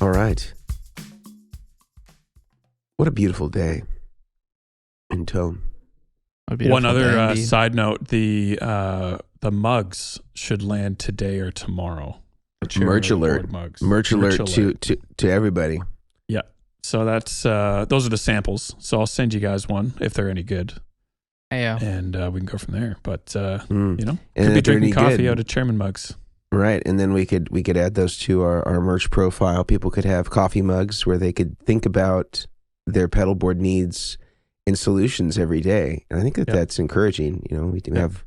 All right. What a beautiful day in Tone. One other side note: the mugs should land today or tomorrow. Merch alert! Mugs. Merch alert to everybody. Yeah. So that's those are the samples. So I'll send you guys one if they're any good. Yeah. And we can go from there. But you know, And could be drinking coffee good. out of Chairman mugs. Right, and then we could add those to our merch profile. People could have coffee mugs where they could think about their pedalboard needs and solutions every day. And I think that's encouraging. You know, we do have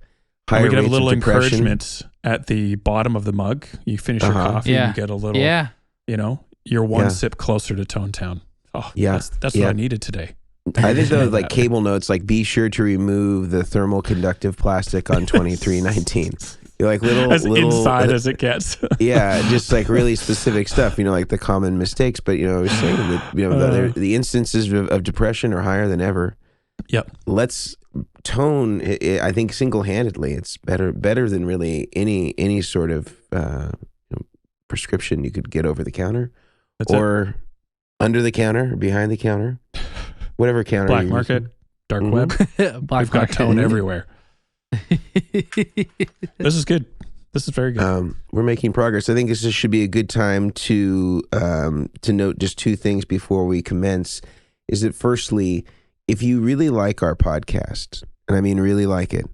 higher we could have rates a little of depression. encouragement at the bottom of the mug. You finish your coffee, and you get a little. Yeah. You know, you're one sip closer to Tone Town. Oh, yeah, that's what I needed today. I think those like cable notes, like be sure to remove the thermal conductive plastic on 2319. You're like little inside as it gets. Yeah, just like really specific stuff. You know, like the common mistakes. But you know, I was saying that the instances of depression are higher than ever. Yep. Let's Tone. I think single-handedly, it's better than really any sort of prescription you could get over the counter or under the counter, or behind the counter, whatever counter. Black market, dark web. We've got Tone everywhere. This is good. This is very good. We're making progress. I think this should be a good time to note just two things before we commence. Is that firstly, if you really like our podcast, and I mean really like it,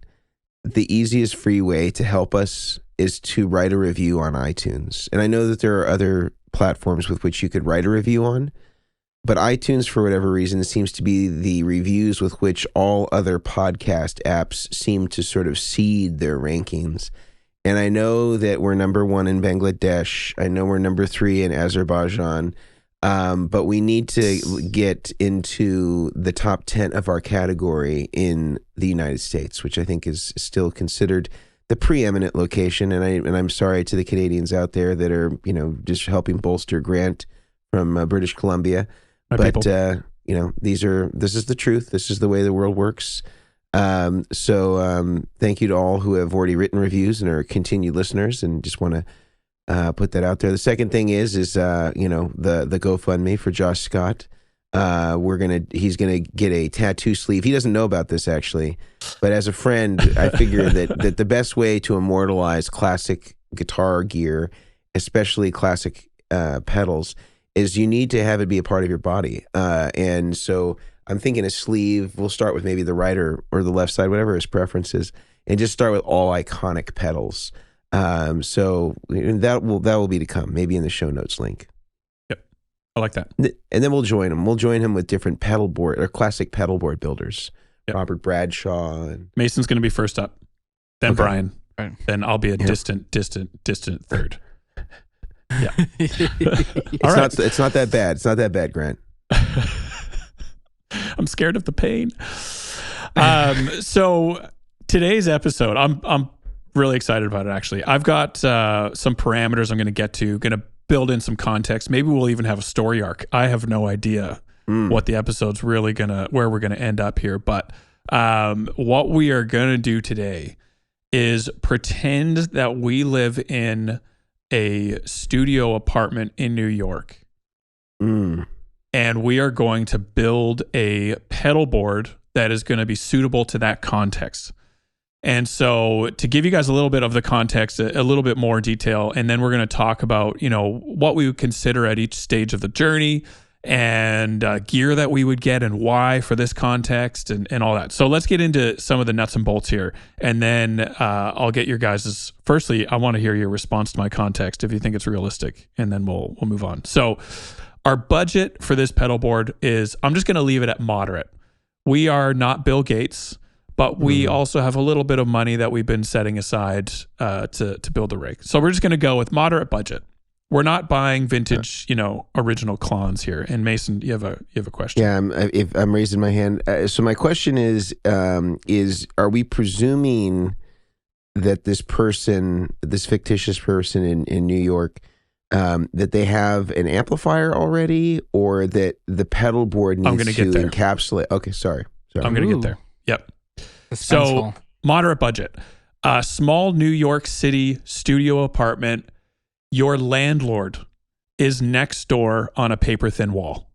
the easiest free way to help us is to write a review on iTunes. And I know that there are other platforms with which you could write a review on, but iTunes, for whatever reason, seems to be the reviews with which all other podcast apps seem to sort of seed their rankings. And I know that we're number 1 in Bangladesh. I know we're number 3 in Azerbaijan. But we need to get into the top 10 of our category in the United States, which I think is still considered the preeminent location. And I'm sorry to the Canadians out there that are, you know, just helping bolster Grant from British Columbia. But you know, this is the truth. This is the way the world works. So thank you to all who have already written reviews and are continued listeners, and just want to put that out there. The second thing is you know, the GoFundMe for Josh Scott. He's gonna get a tattoo sleeve. He doesn't know about this actually, but as a friend, I figured that the best way to immortalize classic guitar gear, especially classic pedals, is you need to have it be a part of your body. And so I'm thinking a sleeve. We'll start with maybe the right or the left side, whatever his preference is, and just start with all iconic pedals. So that will be to come, maybe in the show notes link. Yep, I like that. And then we'll join him. We'll join him with different pedalboard or classic pedalboard builders. Yep. Robert Bradshaw. And Mason's going to be first up, then Brian, right. Then I'll be a distant third. Yeah. It's not that bad. It's not that bad, Grant. I'm scared of the pain. So today's episode, I'm really excited about it, actually. I've got some parameters I'm going to get to, going to build in some context. Maybe we'll even have a story arc. I have no idea what the episode's really where we're going to end up here. But what we are going to do today is pretend that we live in a studio apartment in New York. And we are going to build a pedal board that is going to be suitable to that context. And so to give you guys a little bit of the context, a little bit more detail, and then we're going to talk about, you know, what we would consider at each stage of the journey, and gear that we would get and why for this context, and all that. So let's get into some of the nuts and bolts here. And then I'll get your guys' firstly, I want to hear your response to my context if you think it's realistic, and then we'll move on. So our budget for this pedal board is, I'm just going to leave it at moderate. We are not Bill Gates, but we also have a little bit of money that we've been setting aside to build the rig. So we're just going to go with moderate budget. We're not buying vintage, you know, original Klons here. And Mason, you have a question. Yeah, I'm raising my hand. So my question is are we presuming that this fictitious person in New York, that they have an amplifier already, or that the pedal board needs to encapsulate? Okay, sorry. I'm going to get there. Yep. So moderate budget, small New York City studio apartment. Your landlord is next door on a paper thin wall.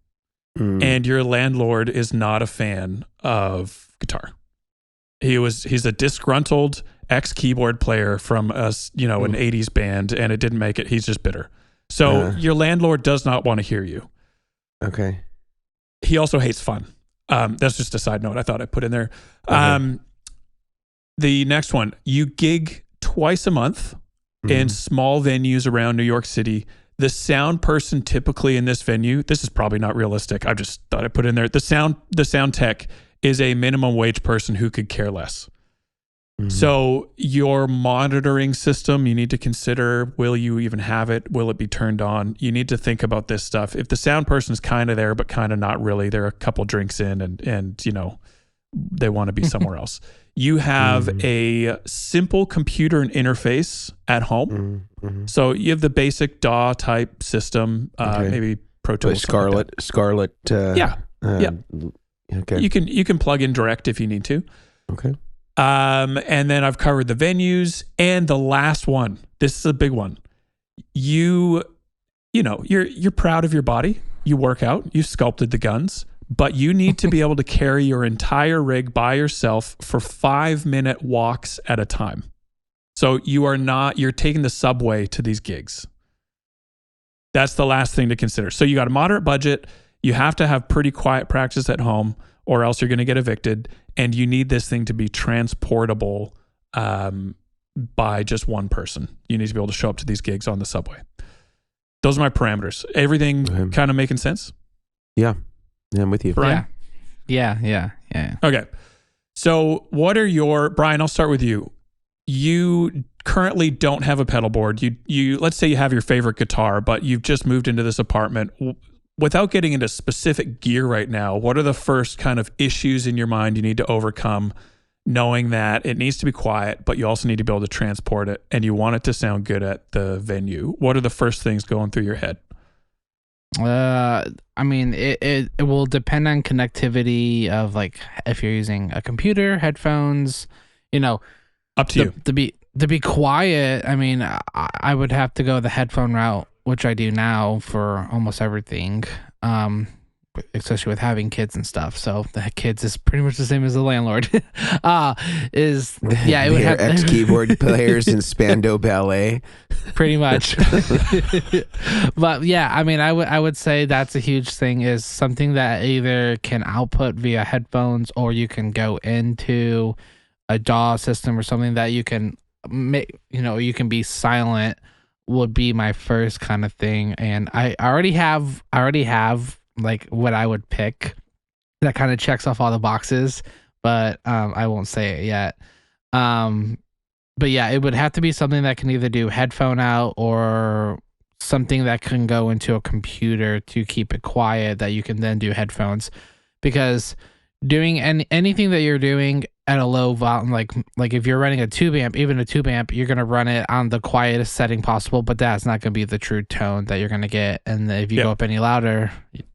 And your landlord is not a fan of guitar. He's a disgruntled ex-keyboard player from an 80s band, and it didn't make it. He's just bitter. So your landlord does not want to hear you. Okay. He also hates fun. That's just a side note I thought I'd put in there. Okay. The next one, you gig twice a month in small venues around New York City. The sound person typically in this venue, this is probably not realistic. I just thought I'd put in there. The sound tech is a minimum wage person who could care less. So your monitoring system, you need to consider, will you even have it? Will it be turned on? You need to think about this stuff. If the sound person's kind of there, but kind of not really, they're a couple drinks in and they want to be somewhere else. You have a simple computer and interface at home. So you have the basic DAW type system, maybe Pro Tools. Scarlett. Yeah. Okay. You can plug in direct if you need to. Okay. And then I've covered the venues, and the last one. This is a big one. You're proud of your body. You work out. You sculpted the guns, but you need to be able to carry your entire rig by yourself for 5-minute walks at a time. So you're taking the subway to these gigs. That's the last thing to consider. So you got a moderate budget. You have to have pretty quiet practice at home, or else you're going to get evicted. And you need this thing to be transportable by just one person. You need to be able to show up to these gigs on the subway. Those are my parameters. Everything kind of making sense? Yeah, I'm with you. Brian? Yeah. Okay. So Brian, I'll start with you. You currently don't have a pedal board. You let's say you have your favorite guitar, but you've just moved into this apartment. Without getting into specific gear right now, what are the first kind of issues in your mind you need to overcome, knowing that it needs to be quiet, but you also need to be able to transport it and you want it to sound good at the venue? What are the first things going through your head? I mean, it will depend on connectivity of, like, if you're using a computer, headphones, Up to you. To be quiet, I mean, I would have to go the headphone route, which I do now for almost everything, especially with having kids and stuff. So the kids is pretty much the same as the landlord. It would have ex-keyboard players in Spandau Ballet. Pretty much. But yeah, I mean, I would say that's a huge thing, is something that either can output via headphones, or you can go into a DAW system or something that you can make, you can be silent, would be my first kind of thing. And I already have like what I would pick that kind of checks off all the boxes, but I won't say it yet. But yeah, it would have to be something that can either do headphone out, or something that can go into a computer to keep it quiet that you can then do headphones. Because doing anything that you're doing at a low volume, like if you're running a tube amp, even a tube amp, you're going to run it on the quietest setting possible, but that's not going to be the true tone that you're going to get. And if you go up any louder,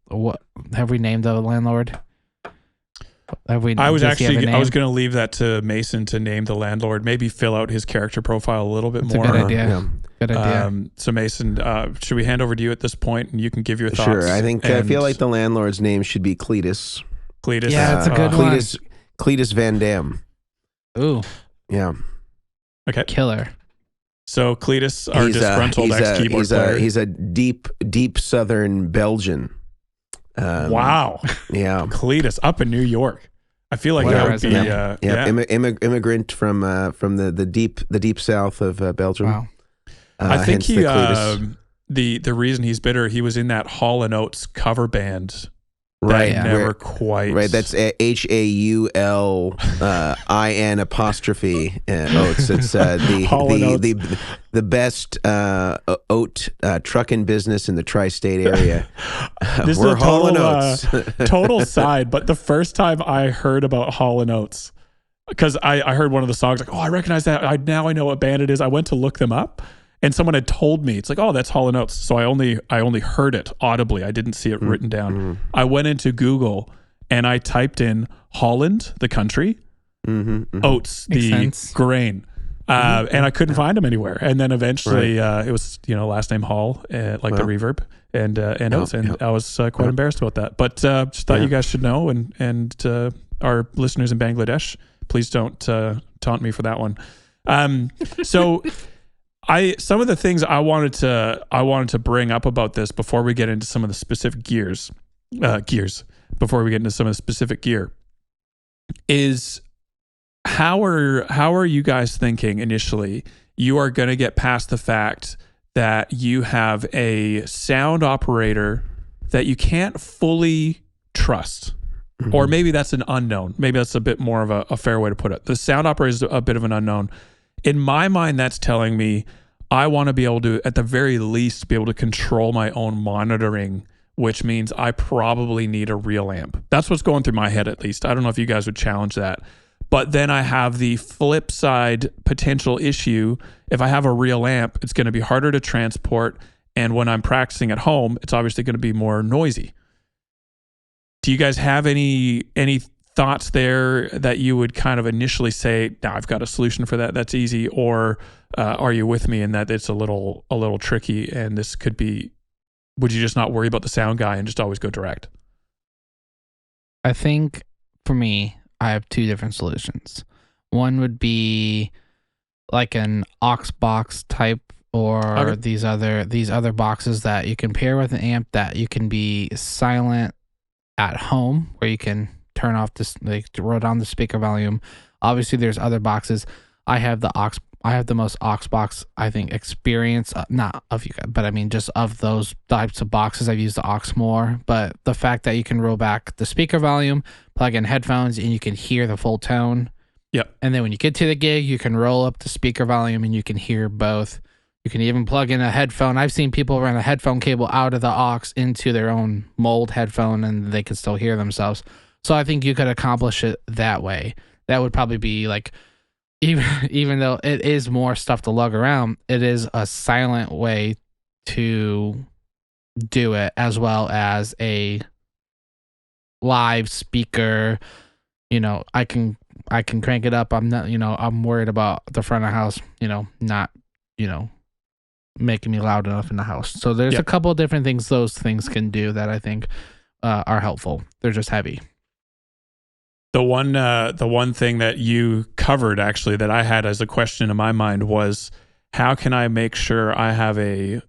what have we named the landlord? I was going to leave that to Mason to name the landlord, maybe fill out his character profile a little bit more. A good idea. Good idea. So Mason, should we hand over to you at this point and you can give your thoughts? Sure. I feel like the landlord's name should be Cletus. Cletus. Yeah, that's a good one. Cletus Van Dam. Ooh. Yeah. Okay. Killer. So Cletus, our disgruntled ex-keyboard player. He's a deep Southern Belgian. Wow. Yeah. Cletus up in New York. I feel like that would be immigrant from the deep south of Belgium. Wow. I think the reason he's bitter, he was in that Hall & Oates cover band. Right. Never quite. Right. That's HAULIN apostrophe Oates. It's the best oat trucking business in the tri-state area. This We're is a Hall & Oates. Total side, but the first time I heard about Hall & Oates, because I heard one of the songs, like, oh, I recognize that. Now I know what band it is. I went to look them up. And someone had told me, it's like, oh, that's Hall & Oates. So I only heard it audibly. I didn't see it written down. I went into Google and I typed in Holland, the country, oats, the grain, and I couldn't find them anywhere. And then eventually it was, last name Hall, like the reverb. notes, and I was quite embarrassed about that. But just thought you guys should know, and our listeners in Bangladesh, please don't taunt me for that one. So some of the things I wanted to bring up about this before we get into some of the specific gears, before we get into some of the specific gear, is how are you guys thinking initially you are going to get past the fact that you have a sound operator that you can't fully trust? Mm-hmm. Or maybe that's an unknown. Maybe that's a bit more of a fair way to put it. The sound operator is a bit of an unknown. In my mind, that's telling me I want to be able to, at the very least, be able to control my own monitoring, which means I probably need a real amp. That's what's going through my head, at least. I don't know if you guys would challenge that. But then I have the flip side potential issue. If I have a real amp, it's going to be harder to transport. And when I'm practicing at home, it's obviously going to be more noisy. Do you guys have any thoughts there that you would kind of initially say, "No, I've got a solution for that. That's easy," or are you with me in that it's a little tricky and this could be? Would you just not worry about the sound guy and just always go direct? I think for me, I have two different solutions. One would be like an aux box type, or these other boxes that you can pair with an amp that you can be silent at home, where you can turn off this, like, roll down the speaker volume. Obviously, there's other boxes. I have the most aux box, I think, experience, not of you guys, but I mean just of those types of boxes. I've used the aux more, but the fact that you can roll back the speaker volume, plug in headphones, and you can hear the full tone. Yep. And then when you get to the gig, you can roll up the speaker volume and you can hear both. You can even plug in a headphone. I've seen people run a headphone cable out of the aux into their own mold headphone and they can still hear themselves. So I think you could accomplish it that way. That would probably be like, even though it is more stuff to lug around, it is a silent way to do it, as well as a live speaker. I can crank it up. I'm not, I'm worried about the front of the house, not, making me loud enough in the house. So there's a couple of different things those things can do that I think are helpful. They're just heavy. The one thing that you covered, actually, that I had as a question in my mind was, how can I make sure I have it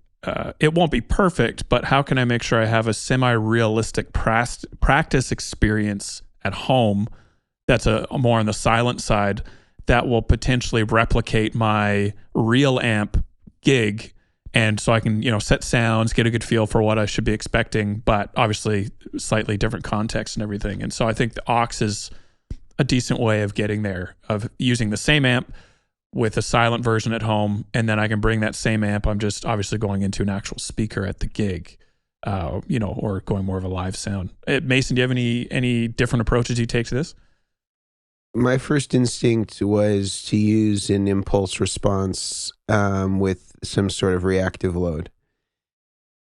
won't be perfect, but how can I make sure I have a semi-realistic practice experience at home that's a more on the silent side that will potentially replicate my real amp gig, and so I can set sounds, get a good feel for what I should be expecting, but obviously slightly different context and everything. And so I think the aux is a decent way of getting there, of using the same amp with a silent version at home, and then I can bring that same amp. I'm just obviously going into an actual speaker at the gig, or going more of a live sound. Mason, do you have any different approaches you take to this? My first instinct was to use an impulse response with some sort of reactive load.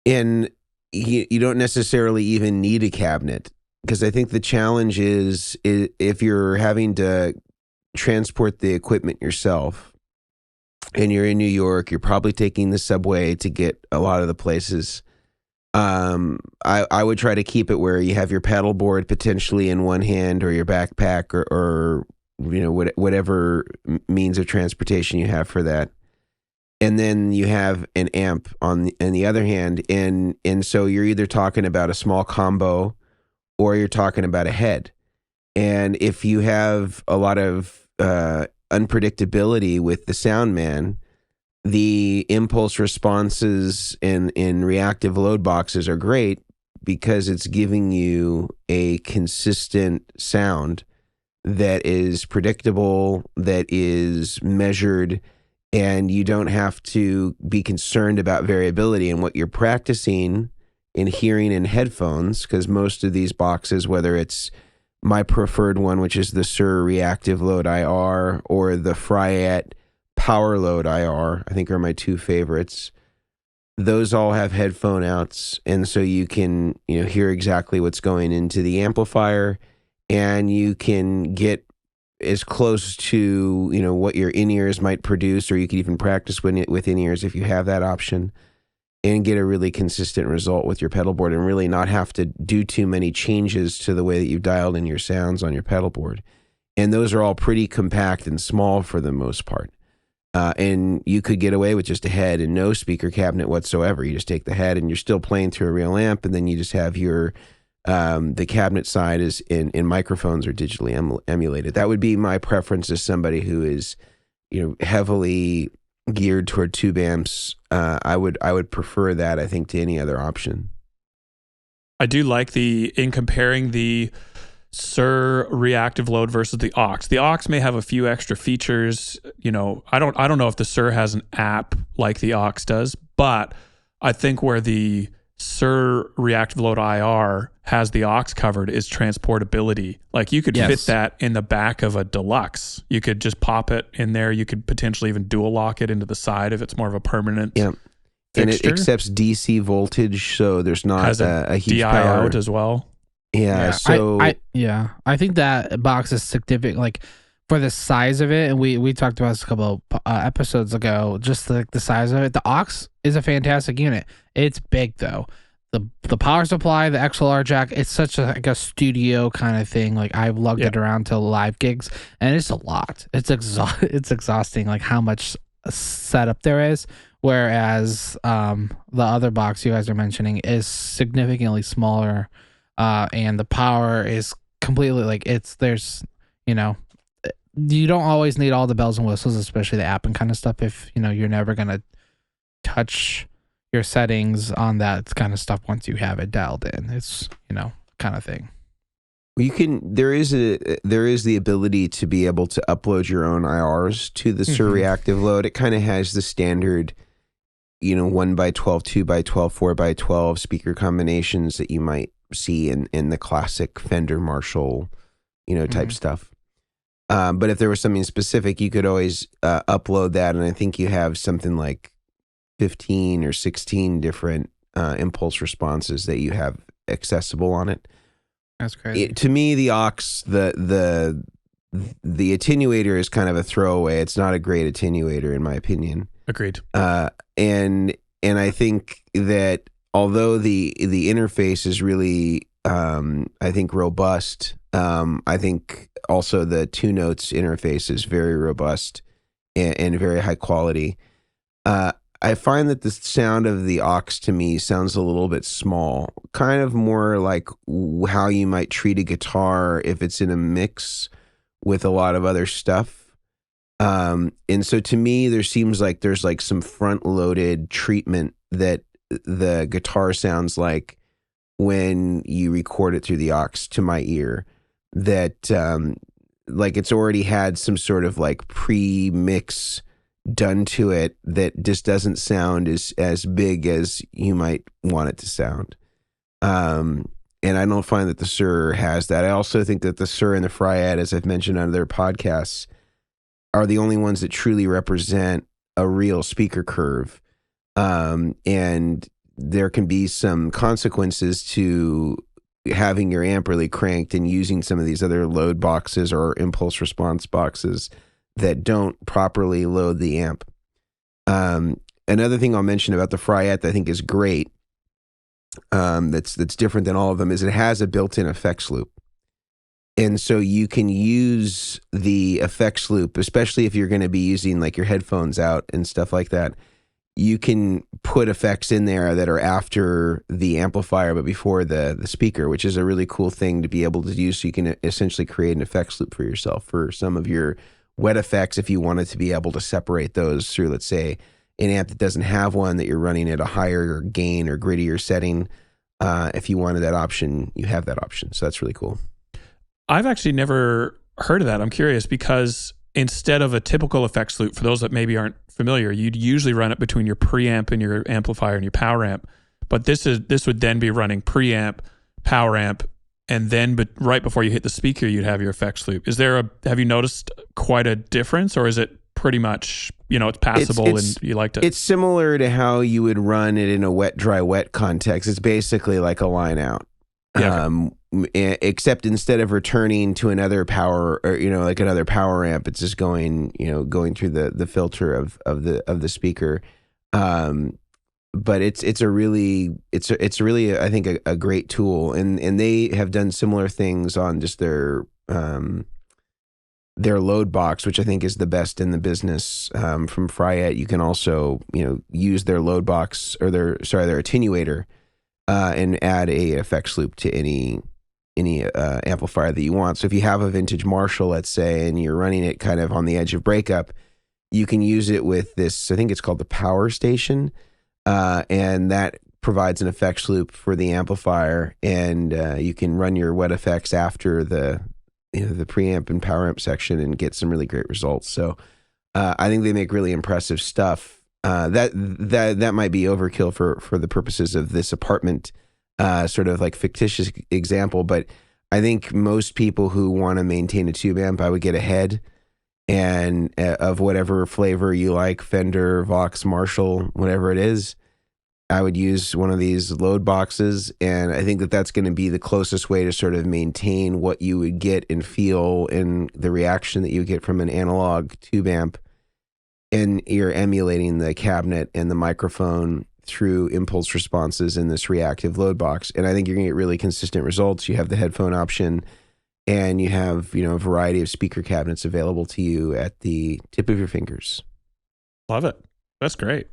And you don't necessarily even need a cabinet, because I think the challenge is if you're having to transport the equipment yourself and you're in New York, you're probably taking the subway to get a lot of the places. I would try to keep it where you have your pedalboard potentially in one hand, or your backpack, or whatever means of transportation you have for that. And then you have an amp on the other hand, and so you're either talking about a small combo or you're talking about a head. And if you have a lot of unpredictability with the sound man, the impulse responses in reactive load boxes are great, because it's giving you a consistent sound that is predictable, that is measured, and you don't have to be concerned about variability in what you're practicing in hearing in headphones, because most of these boxes, whether it's my preferred one, which is the Sur Reactive Load IR, or the Fryette Power Load IR, I think are my two favorites. Those all have headphone outs, and so you can hear exactly what's going into the amplifier, and you can get as close to what your in-ears might produce, or you can even practice with in-ears if you have that option. and get a really consistent result with your pedal board and really not have to do too many changes to the way that you've dialed in your sounds on your pedal board. And those are all pretty compact and small for the most part. And you could get away with just a head and no speaker cabinet whatsoever. You just take the head and you're still playing through a real amp, and then you just have your the cabinet side is in microphones or digitally emulated. That would be my preference as somebody who is, heavily geared toward tube amps. I would prefer that, I think, to any other option. I do like in comparing the SUR reactive load versus the aux. The aux may have a few extra features. I don't know if the SUR has an app like the aux does, but I think where the SUR reactive load IR has the aux covered is transportability. Like you could fit that in the back of a Deluxe. You could just pop it in there. You could potentially even dual lock it into the side if it's more of a permanent fixture. And it accepts DC voltage, so there's not has a huge DI power out as well. Yeah. So I think that box is significant, like for the size of it, and we talked about this a couple of episodes ago. Just the size of it, the aux is a fantastic unit. It's big though. The power supply, the XLR jack, it's such a studio kind of thing. Like I've lugged it around to live gigs, and it's a lot. It's exhausting, like how much setup there is. Whereas the other box you guys are mentioning is significantly smaller. And the power is completely you don't always need all the bells and whistles, especially the app and kind of stuff. If you're never gonna touch your settings on that kind of stuff once you have it dialed in, it's kind of thing. There is the ability to be able to upload your own IRs to the SUR reactive load. It kind of has the standard 1x12, 2x12, 4x12 speaker combinations that you might see in the classic Fender Marshall, type stuff. But if there was something specific, you could always upload that. And I think you have something like 15 or 16 different impulse responses that you have accessible on it. That's crazy. To me, the aux, the attenuator is kind of a throwaway. It's not a great attenuator, in my opinion. Agreed. And I think that although the interface is really, I think, robust, I think also the Two Notes interface is very robust and very high quality. I find that the sound of the aux to me sounds a little bit small, kind of more like how you might treat a guitar if it's in a mix with a lot of other stuff. And so to me, there seems like there's like some front-loaded treatment that the guitar sounds like when you record it through the aux to my ear, that like it's already had some sort of like pre-mix done to it that just doesn't sound as big as you might want it to sound. And I don't find that the SUR has that. I also think that the SUR and the Fryette, as I've mentioned on their podcasts, are the only ones that truly represent a real speaker curve. And there can be some consequences to having your amp really cranked and using some of these other load boxes or impulse response boxes that don't properly load the amp. Another thing I'll mention about the Fryette that I think is great, that's different than all of them, is it has a built-in effects loop. And so you can use the effects loop, especially if you're going to be using like your headphones out and stuff like that. You can put effects in there that are after the amplifier but before the speaker, which is a really cool thing to be able to use. So you can essentially create an effects loop for yourself for some of your wet effects if you wanted to be able to separate those through, let's say, an amp that doesn't have one that you're running at a higher gain or grittier setting. If you wanted that option, you have that option. So that's really cool. I've actually never heard of that. I'm curious because instead of a typical effects loop, for those that maybe aren't familiar, you'd usually run it between your preamp and your amplifier and your power amp. But this would then be running preamp, power amp, and then right before you hit the speaker, you'd have your effects loop. Have you noticed quite a difference, or is it pretty much, it's passable and you liked it? It's similar to how you would run it in a wet, dry, wet context. It's basically like a line out. Yeah. Except instead of returning to another power or like another power amp, it's just going through the filter of the speaker. but it's really I think a great tool, and they have done similar things on just their load box, which I think is the best in the business. From Fryette, you can also use their load box or their attenuator and add a effects loop to any amplifier that you want. So if you have a vintage Marshall, let's say, and you're running it kind of on the edge of breakup, you can use it with this, I think it's called the Power Station, and that provides an effects loop for the amplifier, and you can run your wet effects after the preamp and power amp section and get some really great results. So I think they make really impressive stuff. That might be overkill for the purposes of this apartment sort of like fictitious example, but I think most people who want to maintain a tube amp, I would get a head and of whatever flavor you like, Fender, Vox, Marshall, whatever it is. I would use one of these load boxes, and I think that's going to be the closest way to sort of maintain what you would get and feel in the reaction that you get from an analog tube amp, and you're emulating the cabinet and the microphone through impulse responses in this reactive load box. And I think you're going to get really consistent results. You have the headphone option, and you have, a variety of speaker cabinets available to you at the tip of your fingers. Love it. That's great.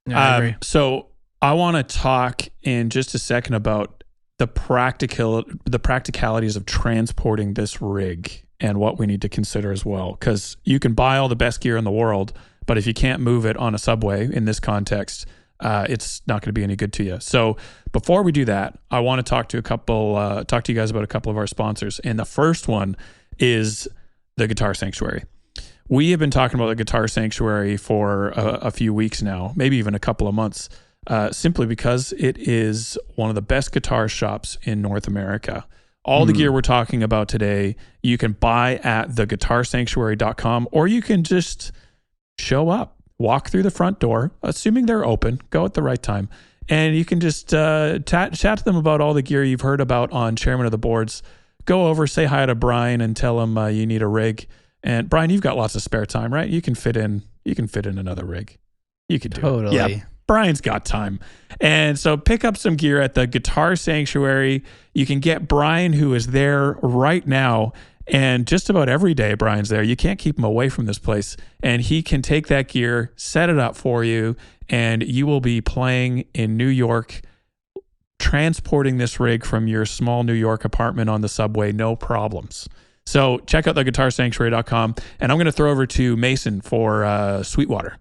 Yeah, I agree. So I want to talk in just a second about the practicalities of transporting this rig and what we need to consider as well. Because you can buy all the best gear in the world, but if you can't move it on a subway in this context, it's not going to be any good to you. So before we do that, I want to talk to you guys about a couple of our sponsors. And the first one is the Guitar Sanctuary. We have been talking about the Guitar Sanctuary for a few weeks now, maybe even a couple of months, simply because it is one of the best guitar shops in North America. All the gear we're talking about today, you can buy at theguitarsanctuary.com, or you can just show up. Walk through the front door, assuming they're open, go at the right time, and you can just chat to them about all the gear you've heard about on Chairmen of the Boards. Go over, say hi to Brian, and tell him you need a rig. And Brian, you've got lots of spare time, right? You can fit in another rig. You can do Totally. it. Yeah, Brian's got time. And so pick up some gear at the Guitar Sanctuary. You can get Brian, who is there right now. And just about every day Brian's there. You can't keep him away from this place. And he can take that gear, set it up for you, and you will be playing in New York, transporting this rig from your small New York apartment on the subway, no problems. So check out theguitarsanctuary.com. And I'm going to throw over to Mason for Sweetwater.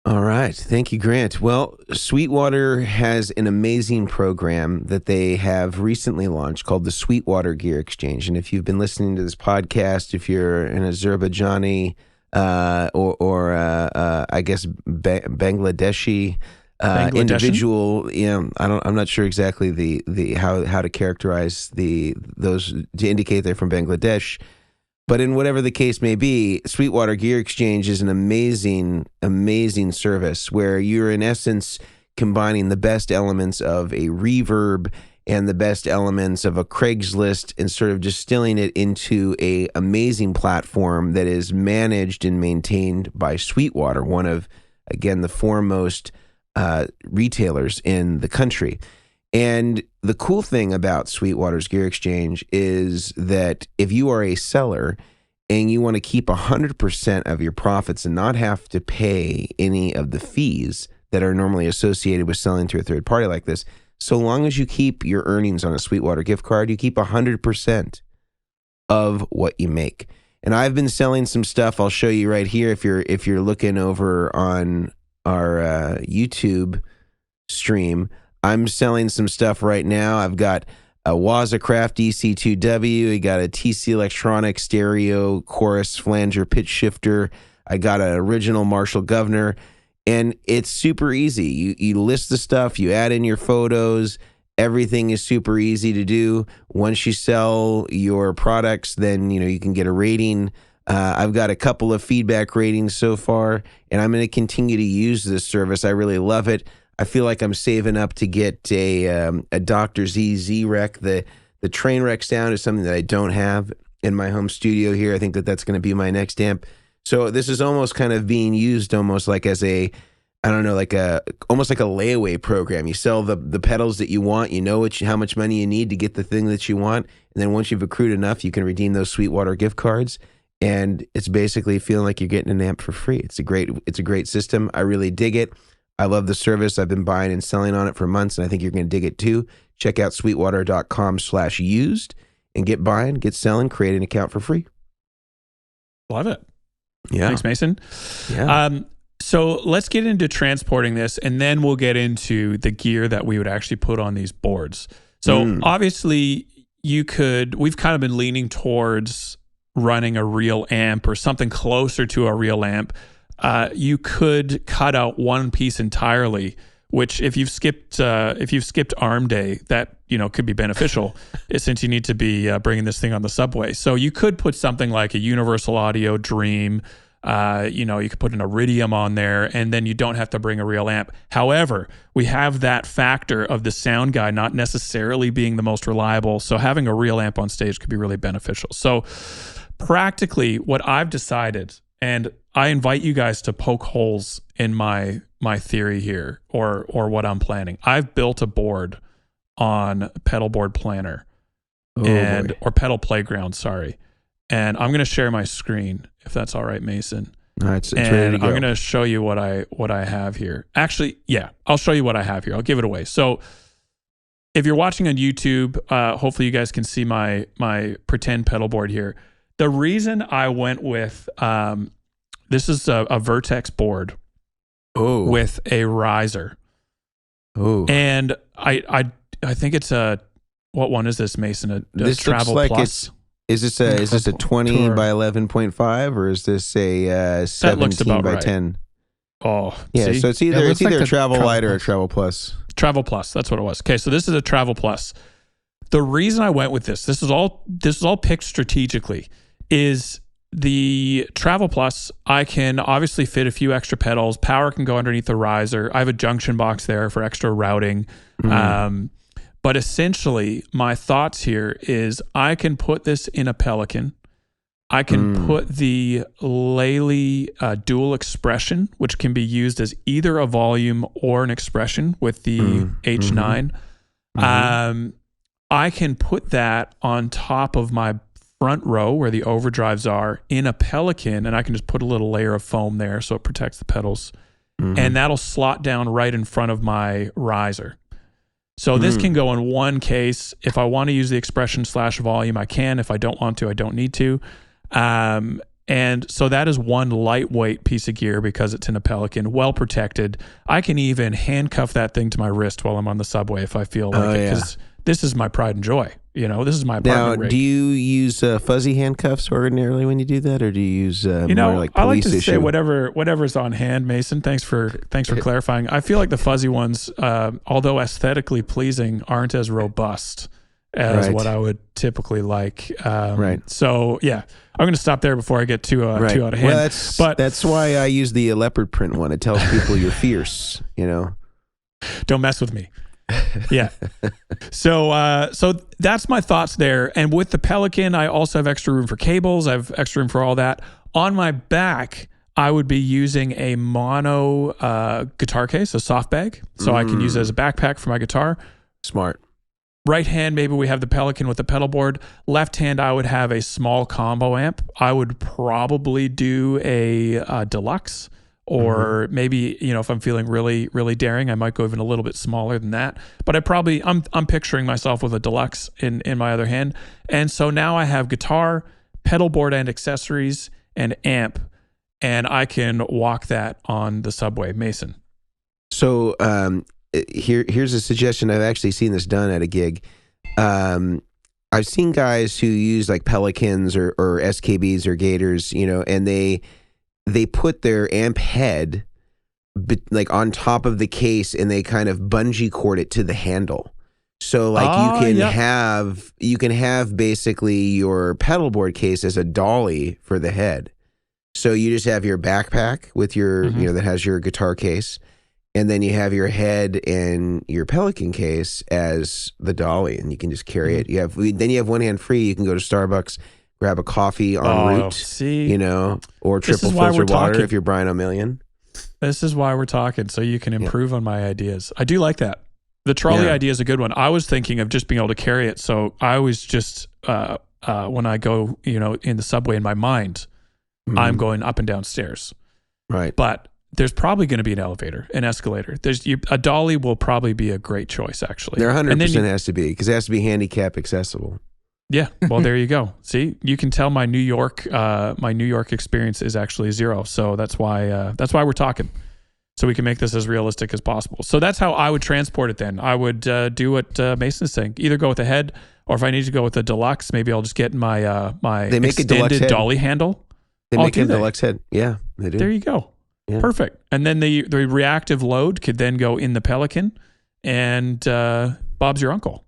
All right. Thank you, Grant. Well, Sweetwater has an amazing program that they have recently launched called the Sweetwater Gear Exchange. And if you've been listening to this podcast, if you're an Azerbaijani or I guess Bangladeshi individual, I'm not sure exactly the how to characterize those to indicate they're from Bangladesh. But in whatever the case may be, Sweetwater Gear Exchange is an amazing, amazing service where you're in essence combining the best elements of a reverb and the best elements of a Craigslist and sort of distilling it into a amazing platform that is managed and maintained by Sweetwater, one of, again, the foremost retailers in the country. And the cool thing about Sweetwater's Gear Exchange is that if you are a seller and you want to keep 100% of your profits and not have to pay any of the fees that are normally associated with selling to a third party like this, so long as you keep your earnings on a Sweetwater gift card, you keep 100% of what you make. And I've been selling some stuff. I'll show you right here if you're looking over on our YouTube stream. I'm selling some stuff right now. I've got a Wazacraft EC2W. I got a TC Electronic stereo chorus flanger pitch shifter. I got an original Marshall Governor. And it's super easy. You list the stuff, you add in your photos. Everything is super easy to do. Once you sell your products, then you can get a rating. I've got a couple of feedback ratings so far, and I'm going to continue to use this service. I really love it. I feel like I'm saving up to get a Dr. Z rec. The train wreck sound is something that I don't have in my home studio here. I think that's going to be my next amp. So this is almost kind of being used almost like as a I don't know, like almost like a layaway program. You sell the pedals that you want, you know how much money you need to get the thing that you want, and then once you've accrued enough, you can redeem those Sweetwater gift cards, and it's basically feeling like you're getting an amp for free. It's a great system. I really dig it. I love the service. I've been buying and selling on it for months, and I think you're going to dig it too. Check out sweetwater.com/used and get buying, get selling, create an account for free. Love it. Yeah. Thanks, Mason. Yeah. So let's get into transporting this, and then we'll get into the gear that we would actually put on these boards. So obviously we've kind of been leaning towards running a real amp or something closer to a real amp. You could cut out one piece entirely, which if you've skipped arm day, that could be beneficial since you need to be bringing this thing on the subway. So you could put something like a Universal Audio Dream. You could put an Iridium on there, and then you don't have to bring a real amp. However, we have that factor of the sound guy not necessarily being the most reliable. So having a real amp on stage could be really beneficial. So practically what I've decided, and I invite you guys to poke holes in my theory here or what I'm planning. I've built a board on Pedalboard Planner or Pedal Playground, sorry. And I'm going to share my screen if that's all right, Mason. All right, it's ready to go. I'm going to show you what I have here. Actually, yeah, I'll show you what I have here. I'll give it away. So if you're watching on YouTube, hopefully you guys can see my pretend pedal board here. The reason I went with this is a Vertex board with a riser. Oh, and I think it's what one is this, Mason? This Travel looks like Plus. Is this a 20 by 11.5 or is this a 17 by 10? Oh, yeah. See? So it's either a Travel Light or a Travel Plus. Travel Plus. That's what it was. Okay, so this is a Travel Plus. The reason I went with this is all picked strategically, is the Travel Plus. I can obviously fit a few extra pedals. Power can go underneath the riser. I have a junction box there for extra routing. But essentially, my thoughts here is I can put this in a Pelican. I can put the Lely dual expression, which can be used as either a volume or an expression with the H9. I can put that on top of my front row where the overdrives are in a Pelican, and I can just put a little layer of foam there so it protects the pedals. And that'll slot down right in front of my riser. So this can go in one case. If I want to use the expression/volume, I can. If I don't want to, I don't need to. And so that is one lightweight piece of gear because it's in a Pelican, well protected. I can even handcuff that thing to my wrist while I'm on the subway if I feel like it, because this is my pride and joy. This is my apartment rig. Do you use fuzzy handcuffs ordinarily when you do that, or do you use more like police I like to issue? say whatever's on hand, Mason. Thanks for clarifying. I feel like the fuzzy ones, although aesthetically pleasing, aren't as robust as what I would typically like. So yeah, I'm going to stop there before I get too out of hand. Well, that's why I use the leopard print one. It tells people you're fierce. Don't mess with me. Yeah. So that's my thoughts there. And with the Pelican, I also have extra room for cables. I have extra room for all that. On my back, I would be using a mono guitar case, a soft bag. So I can use it as a backpack for my guitar. Smart. Right hand, maybe we have the Pelican with the pedal board. Left hand, I would have a small combo amp. I would probably do a deluxe. Or maybe, if I'm feeling really, really daring, I might go even a little bit smaller than that. But I'm picturing myself with a deluxe in my other hand. And so now I have guitar, pedal board and accessories, and amp. And I can walk that on the subway. Mason. So here's a suggestion. I've actually seen this done at a gig. I've seen guys who use like Pelicans or SKBs or Gators, and they put their amp head like on top of the case, and they kind of bungee cord it to the handle. So like you can have basically your pedal board case as a dolly for the head. So you just have your backpack with your that has your guitar case, and then you have your head and your Pelican case as the dolly, and you can just carry it. Then you have one hand free. You can go to Starbucks, grab a coffee en route, or triple filter water if you're Brian Omilion. This is why we're talking, so you can improve on my ideas. I do like that. The trolley idea is a good one. I was thinking of just being able to carry it. So I always just, when I go, in the subway in my mind, I'm going up and down stairs. Right. But there's probably going to be an elevator, an escalator. A dolly will probably be a great choice, actually. There 100% has to be, because it has to be handicap accessible. Yeah. Well, there you go. See, you can tell my New York experience is actually 0. So that's why we're talking. So we can make this as realistic as possible. So that's how I would transport it then. I would do what Mason's saying. Either go with the head, or if I need to go with the deluxe, maybe I'll just get my They make extended dolly handle. They make a deluxe head. Yeah, they do. There you go. Yeah. Perfect. And then the reactive load could then go in the Pelican, and Bob's your uncle.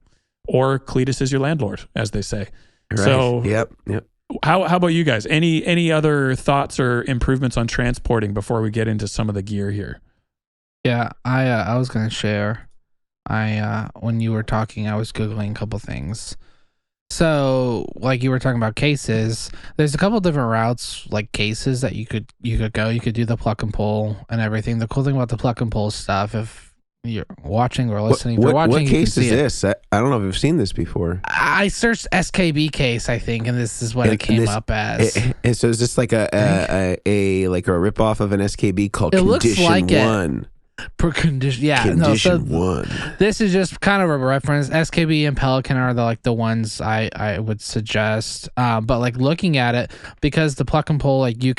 Or Cletus is your landlord, as they say. Right. So yep. How about you guys? Any other thoughts or improvements on transporting before we get into some of the gear here? Yeah, I was gonna share. When you were talking, I was Googling a couple things. So, like you were talking about cases, there's a couple different routes, like cases that you could go. You could do the pluck and pull and everything. The cool thing about the pluck and pull stuff, if you're watching or listening, what case is this? I don't know if I've seen this before. I searched SKB case, I think, and this is what it came up as. And so is this like a rip off of an SKB called Condition like 1? Per condition, yeah. Condition 1. This is just kind of a reference. SKB and Pelican are the ones I would suggest. But like looking at it, because the pluck and pull, like you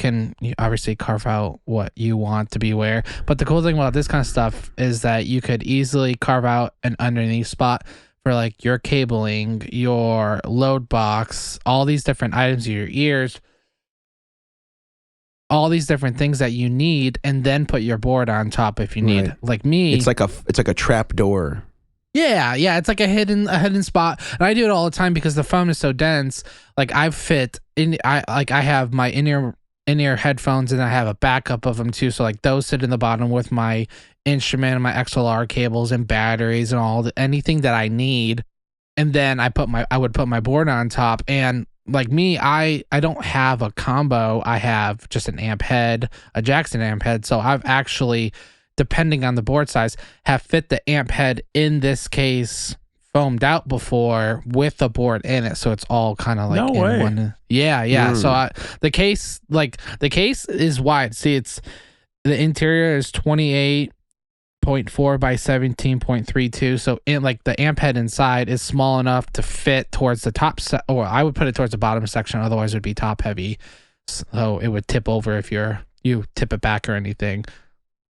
obviously carve out what you want to be where. But the cool thing about this kind of stuff is that you could easily carve out an underneath spot for like your cabling, your load box, all these different items, your ears, all these different things that you need, and then put your board on top if you need. Right. Like me, it's like a trap door. Yeah, it's like a hidden spot, and I do it all the time because the foam is so dense. Like I have my in-ear headphones, and I have a backup of them too. So like those sit in the bottom with my instrument and my XLR cables and batteries and anything that I need, and then I would put my board on top. And like me, I don't have a combo. I have just an amp head, a Jackson amp head. So I've actually, depending on the board size, have fit the amp head in this case foamed out before with the board in it. So it's all kind of like no way. One. Yeah. So the case is wide. See, the interior is 28.4 by 17.32. So like the amp head inside is small enough to fit towards the top or I would put it towards the bottom section. Otherwise it would be top heavy. So it would tip over if you tip it back or anything.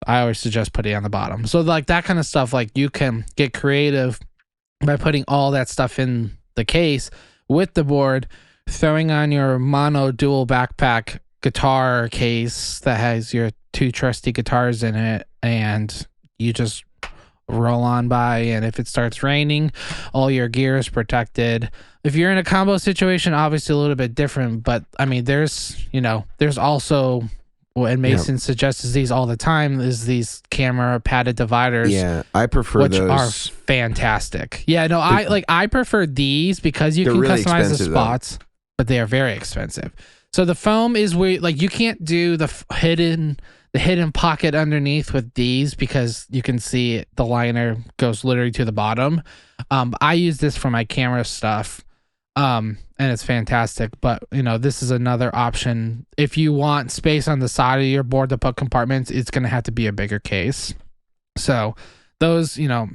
I always suggest putting it on the bottom. So like that kind of stuff, like you can get creative by putting all that stuff in the case with the board, throwing on your mono dual backpack guitar case that has your 2 trusty guitars in it, and you just roll on by. And if it starts raining, all your gear is protected. If you're in a combo situation, obviously a little bit different, but I mean, there's also, and Mason suggests these all the time, is these camera padded dividers. Yeah, I prefer which those. Are fantastic. Yeah, no, I prefer these because you can really customize the spots, but they are very expensive. So the foam is where like you can't do the hidden pocket underneath with these because you can see the liner goes literally to the bottom. I use this for my camera stuff. And it's fantastic, but this is another option. If you want space on the side of your board to put compartments, it's going to have to be a bigger case. So those are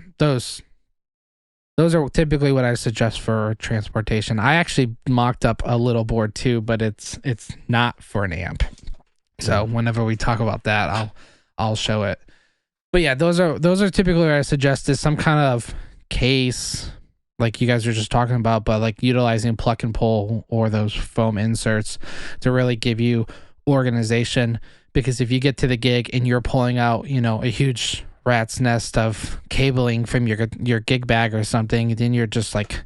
typically what I suggest for transportation. I actually mocked up a little board too, but it's not for an amp. So whenever we talk about that, I'll show it. But yeah, those are typically what I suggest is some kind of case, like you guys were just talking about, but like utilizing pluck and pull or those foam inserts to really give you organization. Because if you get to the gig and you're pulling out, a huge rat's nest of cabling from your gig bag or something, then you're just like,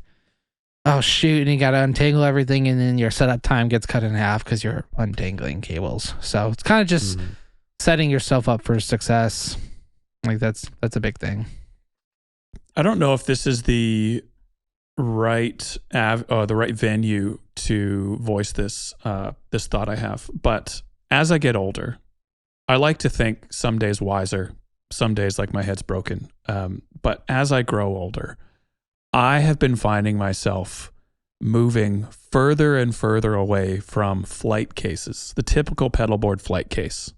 oh shoot, and you got to untangle everything, and then your setup time gets cut in half because you're untangling cables. So it's kind of just setting yourself up for success. Like that's a big thing. I don't know if this is the right venue to voice this thought I have, but as I get older, I like to think some days wiser, some days like my head's broken. But as I grow older, I have been finding myself moving further and further away from flight cases, the typical pedalboard flight case,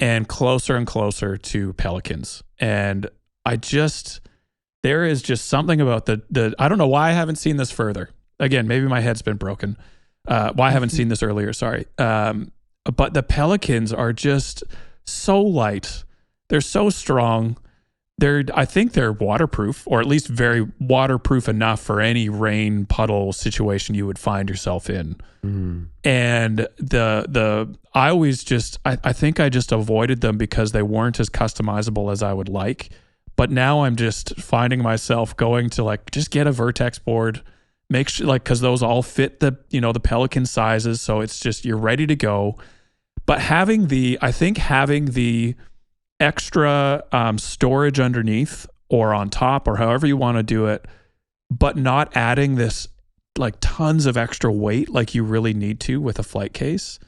and closer to Pelicans. And there is just something about the I don't know why I haven't seen this further. Again, maybe my head's been broken. Why I haven't seen this earlier, sorry. But the Pelicans are just so light. They're so strong. I think they're waterproof, or at least very waterproof enough for any rain puddle situation you would find yourself in. And I think I just avoided them because they weren't as customizable as I would like. But now I'm just finding myself going to like, just get a Vertex board, make sure, like, cause those all fit the Pelican sizes. So it's just, you're ready to go. But having the extra storage underneath or on top or however you want to do it, but not adding this like tons of extra weight like you really need to with a flight case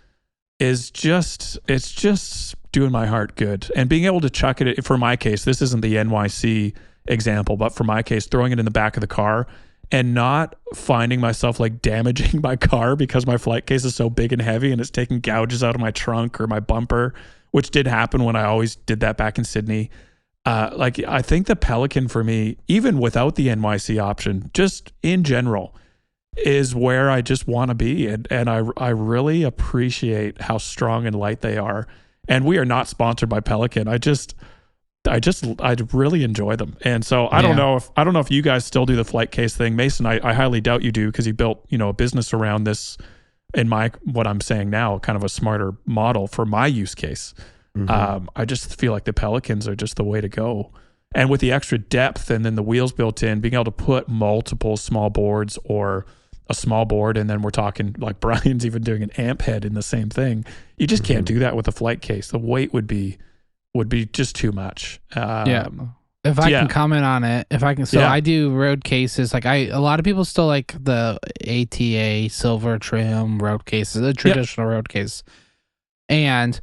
it's just doing my heart good. And being able to chuck it, for my case, this isn't the NYC example, but for my case, throwing it in the back of the car and not finding myself like damaging my car because my flight case is so big and heavy and it's taking gouges out of my trunk or my bumper, which did happen when I always did that back in Sydney. I think the Pelican for me, even without the NYC option, just in general, is where I just want to be. And I really appreciate how strong and light they are. And we are not sponsored by Pelican. I really enjoy them. And so I don't know if you guys still do the flight case thing. Mason, I highly doubt you do, because he built, a business around this in what I'm saying now, kind of a smarter model for my use case. Mm-hmm. I just feel like the Pelicans are just the way to go. And with the extra depth and then the wheels built in, being able to put multiple small boards or a small board, and then we're talking like Brian's even doing an amp head in the same thing. You just can't do that with a flight case. The weight would be just too much. If I can comment on it, I do road cases. Like a lot of people still like the ATA silver trim road cases, the traditional road case. And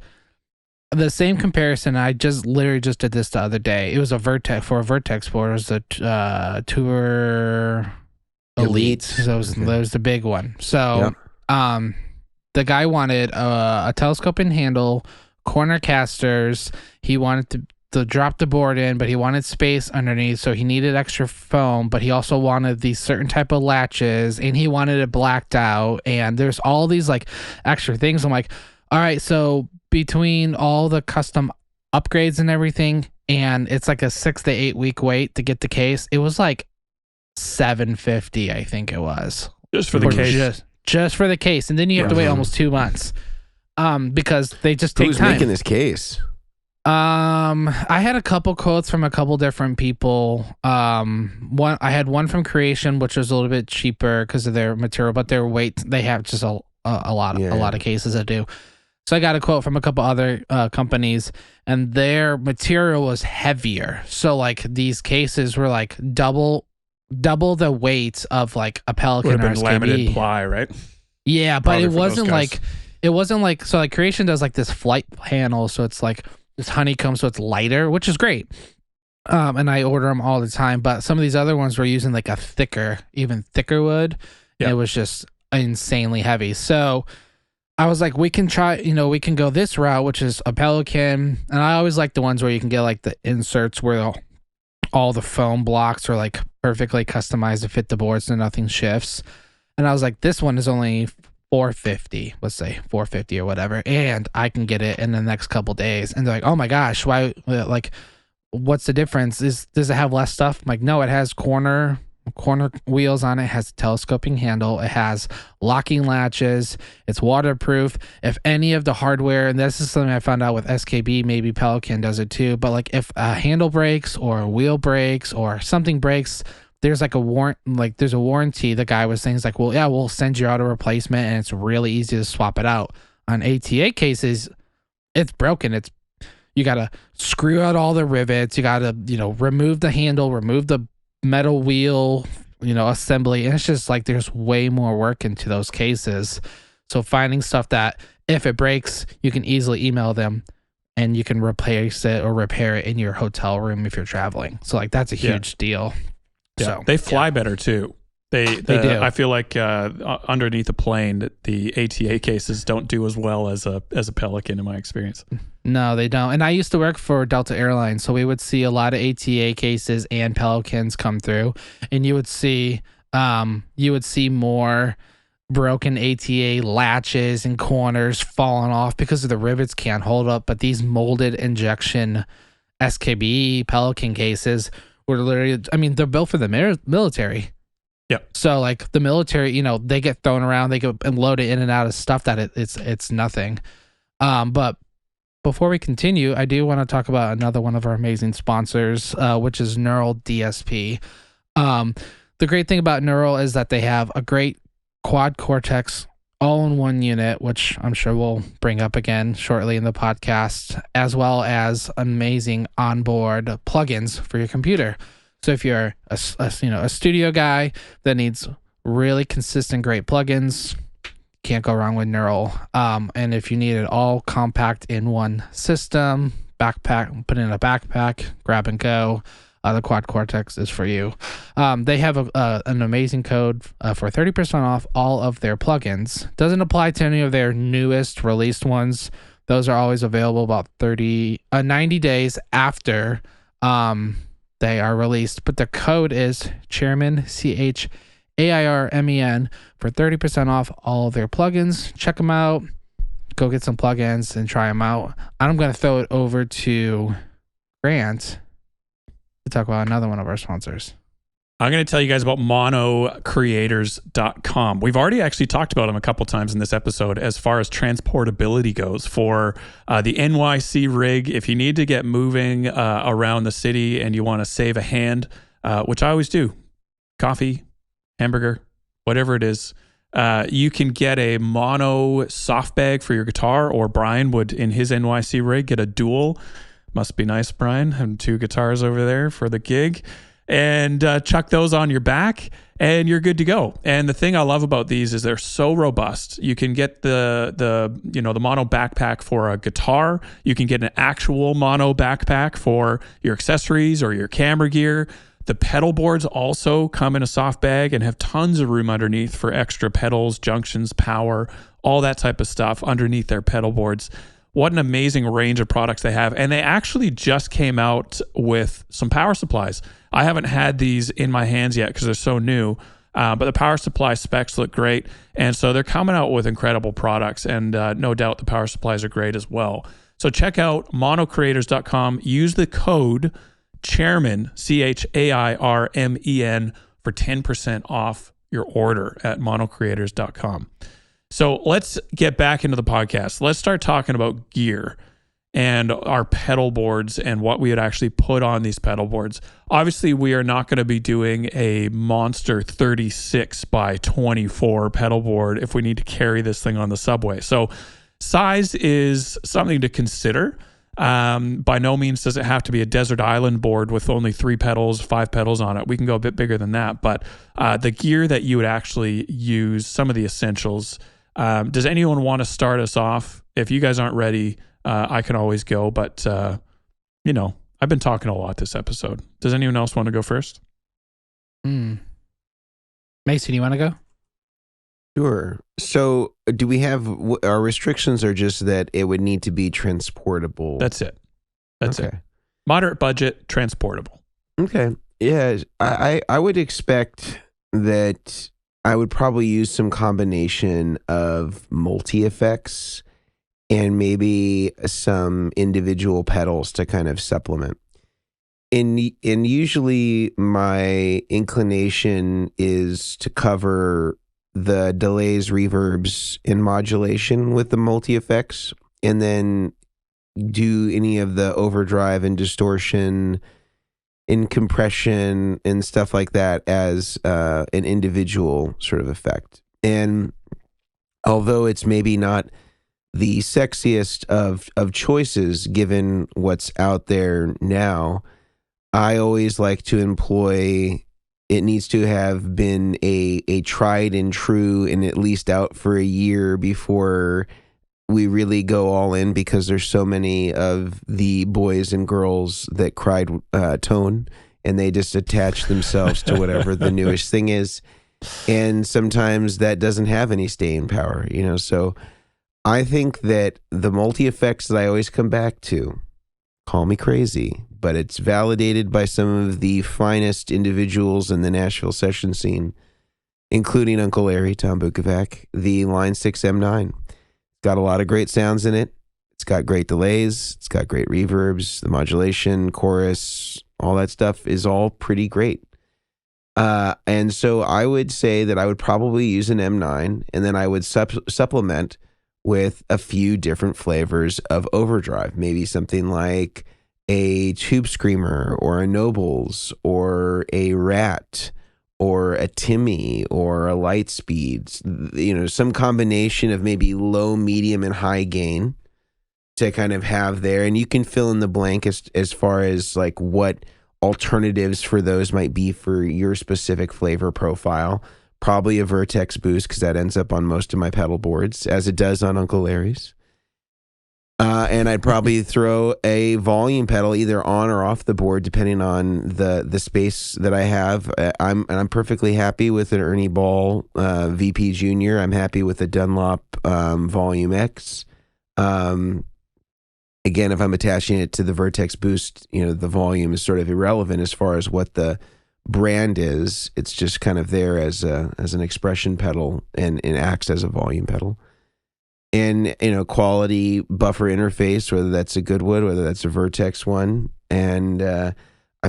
the same comparison, I literally just did this the other day. It was a Vertex board. It was the Tour Elite. So that was the big one. So the guy wanted a telescoping handle, corner casters. He wanted to drop the board in, but he wanted space underneath, so he needed extra foam, but he also wanted these certain type of latches, and he wanted it blacked out, and there's all these like extra things. I'm like, all right, so between all the custom upgrades and everything, and it's like a 6 to 8 week wait to get the case, it was like $750, I think it was. Just for the case. Just for the case, and then you have to wait almost 2 months. Because they just take time. Who's making this case? I had a couple quotes from a couple different people. I had one from Creation, which was a little bit cheaper because of their material, but their weight, they have just a lot of cases that do. So I got a quote from a couple other companies, and their material was heavier. So like these cases were like double the weight of like a Pelican or SKB. Laminated ply, right? Yeah, but it wasn't like so like Creation does like this flight panel, so it's like this honeycomb, so it's lighter, which is great. And I order them all the time, but some of these other ones were using like a even thicker wood. Yeah. And it was just insanely heavy. So I was like, we can try, we can go this route, which is a Pelican. And I always like the ones where you can get like the inserts where all the foam blocks are like perfectly customized to fit the board so nothing shifts. And I was like, this one is only $450, let's say $450 or whatever, and I can get it in the next couple days. And they're like, oh my gosh, why? Like, what's the difference? Does it have less stuff? I'm like, no, it has corner wheels on it. It has a telescoping handle. It has locking latches. It's waterproof. If any of the hardware, and this is something I found out with SKB, maybe Pelican does it too, but like if a handle breaks or a wheel breaks or something breaks, there's like there's a warranty. The guy was saying, it's like, well, yeah, we'll send you out a replacement, and it's really easy to swap it out. On ATA cases, it's broken. You got to screw out all the rivets. You got to, remove the handle, remove the metal wheel, assembly. And it's just like, there's way more work into those cases. So finding stuff that if it breaks, you can easily email them, and you can replace it or repair it in your hotel room if you're traveling. So like that's a huge deal. Yeah. So they fly better too. They do. I feel like underneath a plane, the ATA cases don't do as well as a Pelican in my experience. No, they don't. And I used to work for Delta Airlines, so we would see a lot of ATA cases and Pelicans come through, and you would see more broken ATA latches and corners falling off because of the rivets can't hold up. But these molded injection SKB Pelican cases were literally, I mean, they're built for the military. Yeah. So like the military, you know, they get thrown around, they get loaded in and out of stuff that it's nothing. But before we continue, I do want to talk about another one of our amazing sponsors, which is Neural DSP. The great thing about Neural is that they have a great quad cortex all-in-one unit, which I'm sure we'll bring up again shortly in the podcast, as well as amazing onboard plugins for your computer. So if you're a studio guy that needs really consistent, great plugins, can't go wrong with Neural. And if you need it all compact in one system, backpack, put in a backpack, grab and go, the Quad Cortex is for you. They have an amazing code for 30% off all of their plugins. Doesn't apply to any of their newest released ones. Those are always available about 90 days after they are released. But the code is Chairmen, CHAIRMEN, for 30% off all of their plugins. Check them out. Go get some plugins and try them out. I'm going to throw it over to Grant to talk about another one of our sponsors. I'm going to tell you guys about monocreators.com. We've already actually talked about them a couple times in this episode as far as transportability goes for the NYC rig. If you need to get moving around the city and you want to save a hand, which I always do, coffee, hamburger, whatever it is, you can get a mono soft bag for your guitar, or Brian would, in his NYC rig, get a dual. Must be nice, Brian, having 2 guitars over there for the gig. And chuck those on your back and you're good to go. And the thing I love about these is they're so robust. You can get the mono backpack for a guitar. You can get an actual mono backpack for your accessories or your camera gear. The pedal boards also come in a soft bag and have tons of room underneath for extra pedals, junctions, power, all that type of stuff underneath their pedal boards. What an amazing range of products they have. And they actually just came out with some power supplies. I haven't had these in my hands yet because they're so new, but the power supply specs look great. And so they're coming out with incredible products, and no doubt the power supplies are great as well. So check out monocreators.com. Use the code Chairmen, CHAIRMEN, for 10% off your order at monocreators.com. So let's get back into the podcast. Let's start talking about gear and our pedal boards and what we would actually put on these pedal boards. Obviously, we are not going to be doing a monster 36 by 24 pedal board if we need to carry this thing on the subway. So size is something to consider. By no means does it have to be a desert island board with only 3 pedals, 5 pedals on it. We can go a bit bigger than that. But the gear that you would actually use, some of the essentials. Does anyone want to start us off? If you guys aren't ready, I can always go. But, I've been talking a lot this episode. Does anyone else want to go first? Mason, you want to go? Sure. So do we have, our restrictions are just that it would need to be transportable? That's it. That's it. Moderate budget, transportable. Okay. Yeah. I would expect that I would probably use some combination of multi-effects and maybe some individual pedals to kind of supplement. And usually my inclination is to cover the delays, reverbs, and modulation with the multi-effects, and then do any of the overdrive and distortion and compression and stuff like that as an individual sort of effect. And although it's maybe not the sexiest of choices given what's out there now, I always like to employ, it needs to have been a tried and true and at least out for a year before we really go all in because there's so many of the boys and girls that cried tone, and they just attach themselves to whatever the newest thing is. And sometimes that doesn't have any staying power, so I think that the multi-effects that I always come back to, call me crazy, but it's validated by some of the finest individuals in the Nashville session scene, including Uncle Larry, Tom Bukovac, the Line 6 M9. Got a lot of great sounds in it. It's got great delays. It's got great reverbs, the modulation, chorus, all that stuff is all pretty great. And so I would say that I would probably use an M9, and then I would supplement with a few different flavors of overdrive, maybe something like a Tube Screamer or a Nobles or a Rat or a Timmy or a Lightspeed, some combination of maybe low, medium, and high gain to kind of have there. And you can fill in the blank as far as like what alternatives for those might be for your specific flavor profile. Probably a Vertex boost, because that ends up on most of my pedal boards, as it does on Uncle Larry's. And I'd probably throw a volume pedal either on or off the board, depending on the space that I have. I'm perfectly happy with an Ernie Ball VP Junior. I'm happy with a Dunlop Volume X. Again, if I'm attaching it to the Vertex Boost, the volume is sort of irrelevant as far as what the brand is. It's just kind of there as an expression pedal and acts as a volume pedal. And quality buffer interface, whether that's a Goodwood, whether that's a Vertex one. And I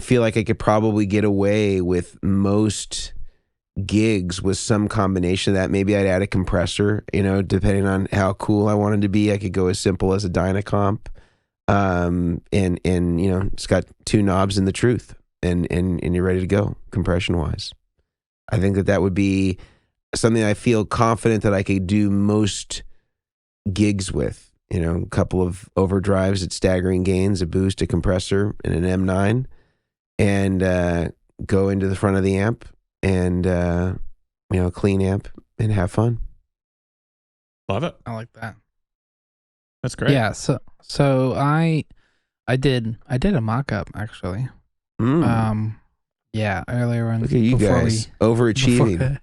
feel like I could probably get away with most gigs with some combination of that. Maybe I'd add a compressor, depending on how cool I wanted to be. I could go as simple as a Dynacomp. And it's got two knobs and the truth, and you're ready to go compression wise. I think that would be something I feel confident that I could do most gigs with, a couple of overdrives at staggering gains, a boost, a compressor, and an M9, and go into the front of the amp and clean amp and have fun. Love it. I like that. That's great. Yeah. So I did a mock-up actually. Yeah, earlier on. Look at you guys overachieving.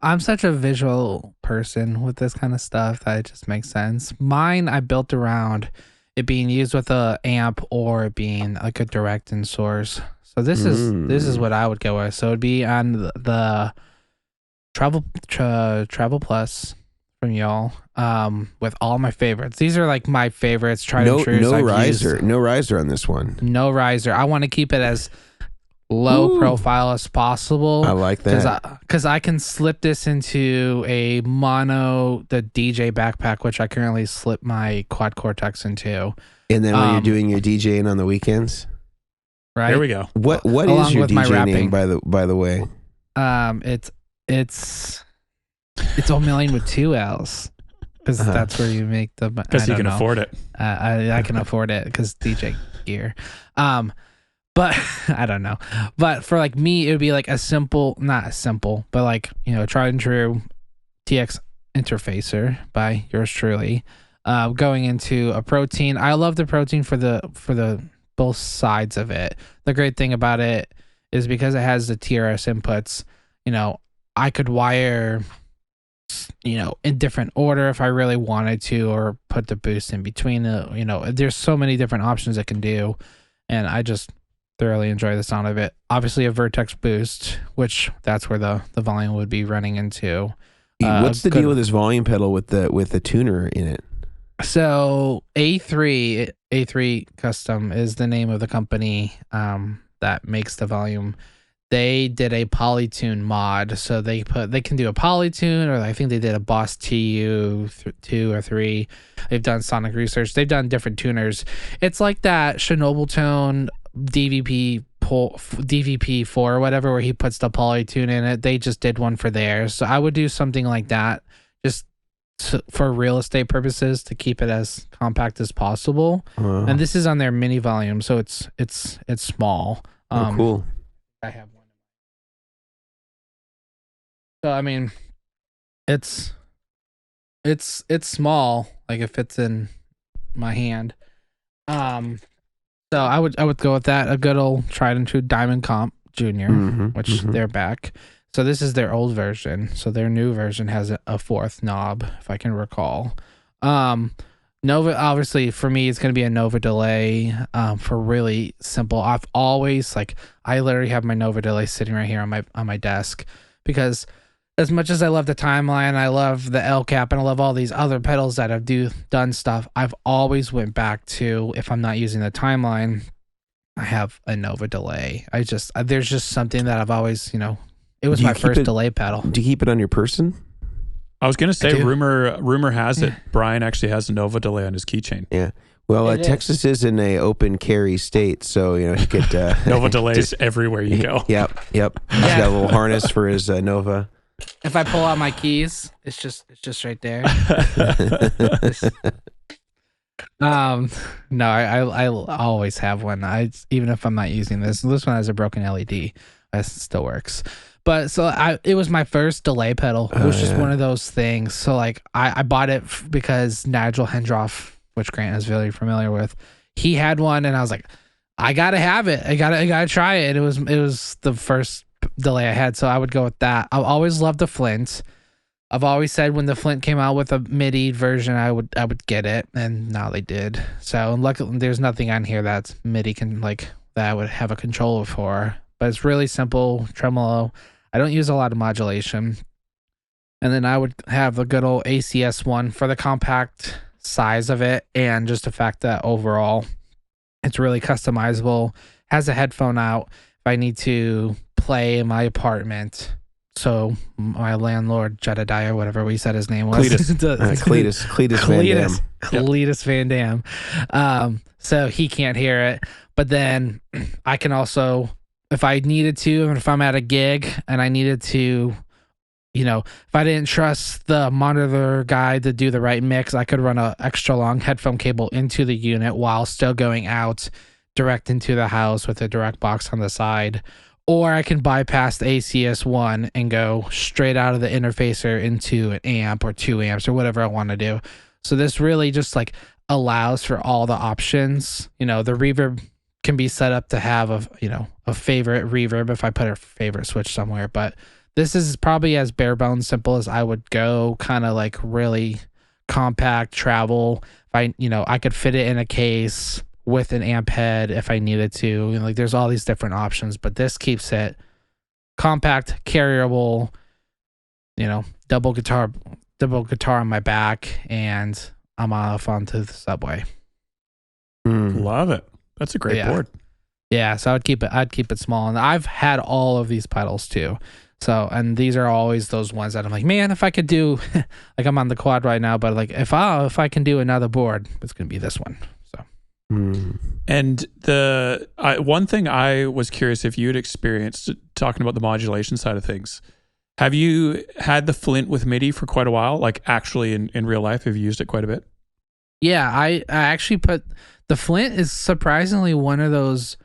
I'm such a visual person with this kind of stuff that it just makes sense. Mine, I built around it being used with a amp or being like a direct in source. So this is what I would go with. So it'd be on the Travel Plus from y'all, with all my favorites. These are like my favorites. Tried and true. No riser. No riser on this one. No riser. I want to keep it as low profile as possible. I like that. Because I can slip this into the DJ backpack, which I currently slip my Quad Cortex into. And then when you're doing your DJing on the weekends, right? There we go. What is your DJ name, by the way? It's Omilion with 2 L's, because that's where you make the. Because you can afford it. I can afford it because DJ gear. But I don't know. But for like me, it would be like not a simple, but like, tried and true TX interfacer by yours truly. Going into a protein. I love the protein for the both sides of it. The great thing about it is because it has the TRS inputs, I could wire, in different order if I really wanted to, or put the boost in between it. There's so many different options it can do. And I just thoroughly enjoy the sound of it. Obviously a Vertex boost, which that's where the volume would be running into. What's the deal with this volume pedal with the tuner in it? So A3 Custom is the name of the company that makes the volume. They did a Polytune mod, so they can do a Polytune, or I think they did a Boss TU 2 or 3. They've done sonic research. They've done different tuners. It's like that Chernobyl tone DVP4 or whatever, where he puts the Polytune in it. They just did one for theirs. So I would do something like that, just for real estate purposes, to keep it as compact as possible. And this is on their mini volume, so it's small. Cool. I have one. So I mean, it's It's small, like it fits in my hand. So I would go with that. A good old tried and true Diamond Comp Junior, which they're back. So this is their old version. So their new version has a fourth knob, if I can recall. Nova, obviously for me, it's going to be a Nova delay. For really simple, I've always I literally have my Nova delay sitting right here on my desk, because as much as I love the Timeline, I love the L cap, and I love all these other pedals that have done stuff, I've always went back to, if I'm not using the Timeline, I have a Nova delay. There's just something that I've always, it was my first delay pedal. Do you keep it on your person? I was going to say, rumor has it, Brian actually has a Nova delay on his keychain. Yeah. Well, Texas is in a open carry state, so he could Nova delays everywhere you go. Yep. He's got a little harness for his Nova. If I pull out my keys, it's just right there. No, I always have one. Even if I'm not using this one has a broken LED, it still works. But so it was my first delay pedal. It was just one of those things. So I bought it because Nigel Hendroff, which Grant is very familiar with, he had one, and I was like, I gotta have it. I gotta try it. It was the first delay I had, so I would go with that. I've always loved the Flint. I've always said when the Flint came out with a MIDI version, I would get it, and now they did. So luckily, there's nothing on here that's MIDI that I would have a controller for. But it's really simple tremolo. I don't use a lot of modulation. And then I would have the good old ACS one for the compact size of it, and just the fact that overall it's really customizable. Has a headphone out if I need to play in my apartment. So my landlord, Jedediah, whatever we said his name was. Cletus Van Dam. So he can't hear it. But then I can also, if I needed to, and if I'm at a gig and I needed to, if I didn't trust the monitor guy to do the right mix, I could run an extra long headphone cable into the unit while still going out direct into the house with a direct box on the side. Or I can bypass the ACS1 and go straight out of the interfacer into an amp or 2 amps or whatever I want to do. So this really just allows for all the options. The reverb can be set up to have a favorite reverb if I put a favorite switch somewhere. But this is probably as bare bones simple as I would go, kind of really compact travel. If I could fit it in a case with an amp head if I needed to. There's all these different options, but this keeps it compact, carryable, double guitar on my back, and I'm off onto the subway. Love it. That's a great board. Yeah, so I'd keep it small, and I've had all of these pedals too. So, and these are always those ones that I'm like, man, if I could do, I'm on the quad right now, but if I can do another board, it's gonna be this one. So. And one thing I was curious if you had experienced, talking about the modulation side of things, have you had the Flint with MIDI for quite a while? Actually in real life, have you used it quite a bit? Yeah, I actually put the Flint is surprisingly one of those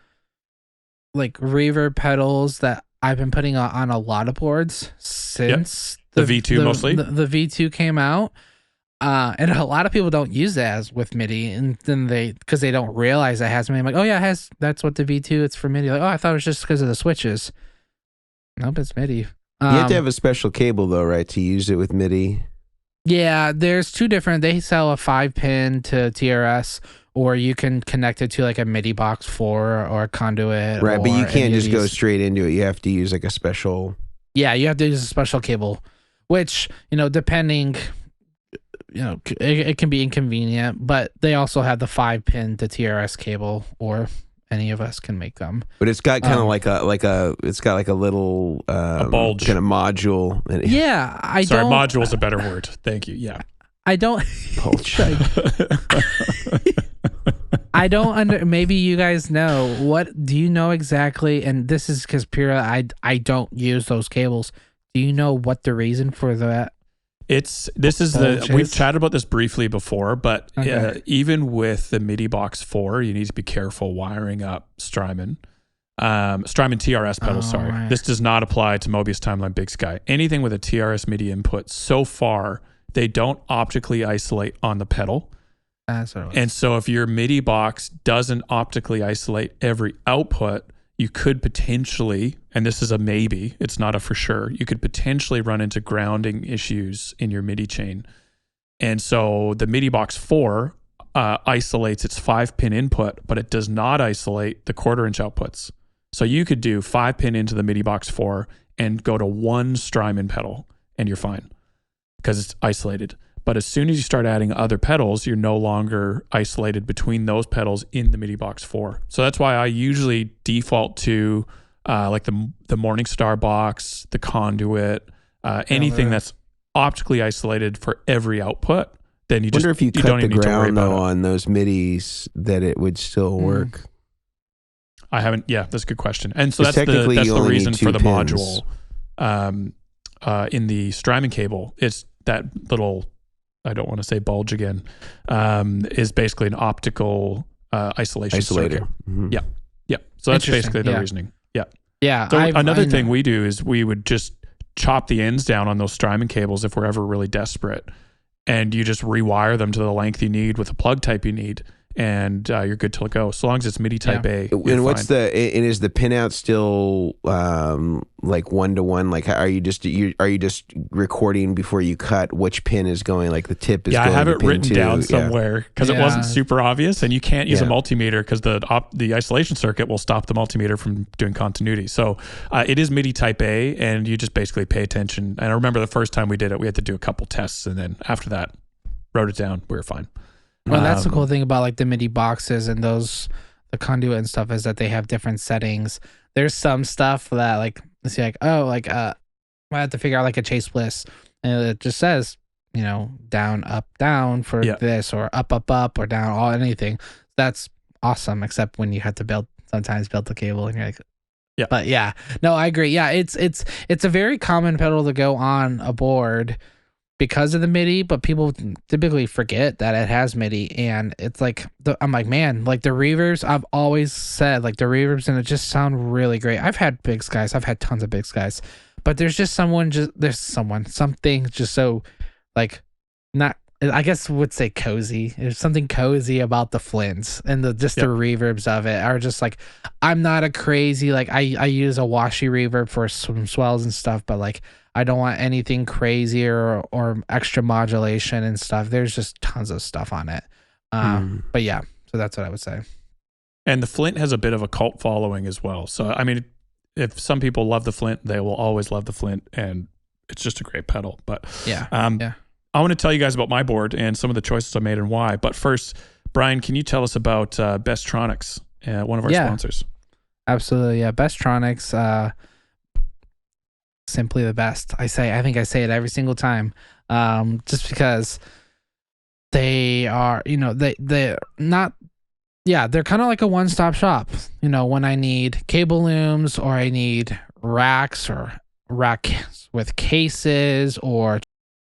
reverb pedals that I've been putting on a lot of boards since the V2 mostly. The V2 came out. And a lot of people don't use that as with MIDI, and then because they don't realize it has MIDI. I'm like, oh yeah, that's what the V2, it's for MIDI. I thought it was just because of the switches. Nope, it's MIDI. You have to have a special cable though, right, to use it with MIDI? Yeah, there's two different. They sell a 5-pin to TRS, or you can connect it to a MIDI box 4 or a conduit. Right, but you can't just go straight into it. You have to use a special. Yeah, you have to use a special cable, which depending. It can be inconvenient, but they also have the 5-pin to TRS cable, or any of us can make them. But it's got kind of it's got a little a bulge kind of module. Yeah, module is a better word. Thank you. Yeah, I don't. Bulge. I don't maybe you guys know. What do you know exactly? And this is because I don't use those cables. Do you know what the reason for that? We've chatted about this briefly before, but even with the MIDI box 4, you need to be careful wiring up Strymon TRS pedals. Sorry, right. This does not apply to Mobius Timeline Big Sky. Anything with a TRS MIDI input so far, they don't optically isolate on the pedal. That's what it was. And so if your MIDI box doesn't optically isolate every output, you could potentially, and this is a maybe, it's not a for sure, you could potentially run into grounding issues in your MIDI chain. And so the MIDI box 4 isolates its 5-pin input, but it does not isolate the 1/4-inch outputs. So you could do 5-pin into the MIDI box 4 and go to one Strymon pedal and you're fine because it's isolated. But as soon as you start adding other pedals, you're no longer isolated between those pedals in the MIDI box 4. So that's why I usually default to like the Morningstar box, the Conduit, anything that's optically isolated for every output. Then you just wonder if you cut don't the even need to worry ground about though it. on those MIDIs that it would still work. I haven't. Yeah, that's a good question. And so 'Cause that's technically the you only reason need for two the pins. module in the Strymon cable. It's that little, I don't want to say bulge again, is basically an optical isolation circuit. Mhm. Yeah. Yeah. So that's Interesting, basically the yeah. reasoning. Yeah. Yeah. So another I know. thing we do is we would just chop the ends down on those Strymon cables if we're ever really desperate. And you just rewire them to the length you need with the plug type you need. And you're good to go. So long as it's MIDI type A. And what's and is the pinout still like 1-to-1? Like, are you just recording before you cut which pin is going? Like the tip is. Yeah, going I have to it pin written 2. down somewhere because it wasn't Yeah. super obvious, and you can't use a Yeah. multimeter because the isolation circuit will stop the multimeter from doing continuity. So it is MIDI type A, and you just basically pay attention. And I remember the first time we did it, we had to do a couple tests, and then after that, wrote it down. We were fine. Well, that's the cool thing about like the MIDI boxes and the Conduit and stuff is that they have different settings. There's some stuff that like, let's see, like, I have to figure out like a Chase Bliss, and it just says, down, up, down for this, or up, or down, all anything. That's awesome, except when you have to sometimes build the cable and you're like, yeah. But yeah, no, I agree. Yeah, it's a very common pedal to go on a board because of the MIDI, but people typically forget that it has MIDI, and it's like I'm like, man, like the reverbs. I've always said like the reverbs, and it just sound really great. I've had big skies, I've had tons of big skies, but there's something just so like not. I guess would say cozy. There's something cozy about the flints and the reverbs of it are just like, I'm not a crazy like I use a washy reverb for some swells and stuff, but like I don't want anything crazy or extra modulation and stuff. There's just tons of stuff on it. But yeah, so that's what I would say. And the Flint has a bit of a cult following as well. So, I mean, if some people love the Flint, they will always love the Flint, and it's just a great pedal. But I want to tell you guys about my board and some of the choices I made and why. But first, Brian, can you tell us about Bestronix, one of our sponsors? Absolutely, yeah. Bestronix, simply the best. I think I say it every single time, just because they are, they're not. Yeah, they're kind of like a one-stop shop. When I need cable looms, or I need racks, or racks with cases, or